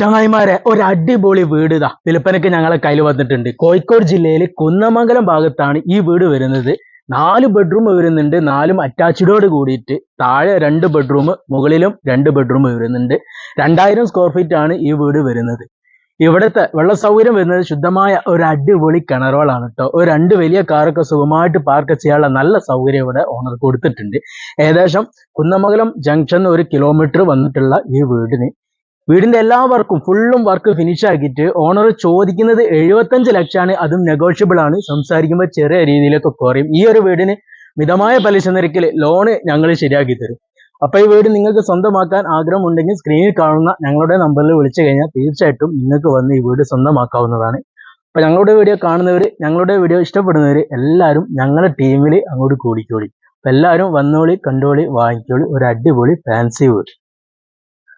ചങ്ങായിമാരെ ഒരു അടിപൊളി വീട് ഇതാ വിൽപ്പനയ്ക്ക് ഞങ്ങളെ കയ്യിൽ വന്നിട്ടുണ്ട്. കോഴിക്കോട് ജില്ലയിൽ കുന്നമംഗലം ഭാഗത്താണ് ഈ വീട് വരുന്നത്. 4 ബെഡ്റൂം വരുന്നുണ്ട്, 4ഉം അറ്റാച്ച്ഡോട് കൂടിയിട്ട്. താഴെ 2 ബെഡ്റൂം, മുകളിലും 2 ബെഡ്റൂം വരുന്നുണ്ട്. 2000 സ്ക്വയർ ഫീറ്റ് ആണ് ഈ വീട് വരുന്നത്. ഇവിടുത്തെ വെള്ള സൗകര്യം വരുന്നത് ശുദ്ധമായ ഒരു അടിപൊളി കിണറുകളാണ് കേട്ടോ. ഒരു 2 വലിയ കാറൊക്കെ സുഖമായിട്ട് പാർക്ക് ചെയ്യാനുള്ള നല്ല സൗകര്യം ഇവിടെ ഓണർ കൊടുത്തിട്ടുണ്ട്. ഏകദേശം കുന്നമംഗലം ജംഗ്ഷൻ 1 കിലോമീറ്റർ വന്നിട്ടുള്ള ഈ വീടിന്റെ എല്ലാ വർക്കും ഫുള്ളും വർക്ക് ഫിനിഷ് ആക്കിയിട്ട് ഓണർ ചോദിക്കുന്നത് 75 ലക്ഷമാണ്. അതും നെഗോഷ്യബിൾ ആണ്. സംസാരിക്കുമ്പോൾ ചെറിയ രീതിയിലൊക്കെ കുറയും. ഈ ഒരു വീടിന് മിതമായ പലിശ നിരക്കിൽ ലോണ് ഞങ്ങൾ ശരിയാക്കി തരും. അപ്പൊ ഈ വീട് നിങ്ങൾക്ക് സ്വന്തമാക്കാൻ ആഗ്രഹമുണ്ടെങ്കിൽ സ്ക്രീനിൽ കാണുന്ന ഞങ്ങളുടെ നമ്പറിൽ വിളിച്ചു കഴിഞ്ഞാൽ തീർച്ചയായിട്ടും നിങ്ങൾക്ക് വന്ന് ഈ വീട് സ്വന്തമാക്കാവുന്നതാണ്. അപ്പൊ ഞങ്ങളുടെ വീഡിയോ കാണുന്നവര്, ഞങ്ങളുടെ വീഡിയോ ഇഷ്ടപ്പെടുന്നവര് എല്ലാവരും ഞങ്ങളുടെ ടീമിൽ അങ്ങോട്ട് കൂടിക്കോളി. അപ്പൊ എല്ലാവരും വന്നോളി, കണ്ടോളി, വാങ്ങിക്കോളി. ഒരു അടിപൊളി ഫാൻസി വീട്.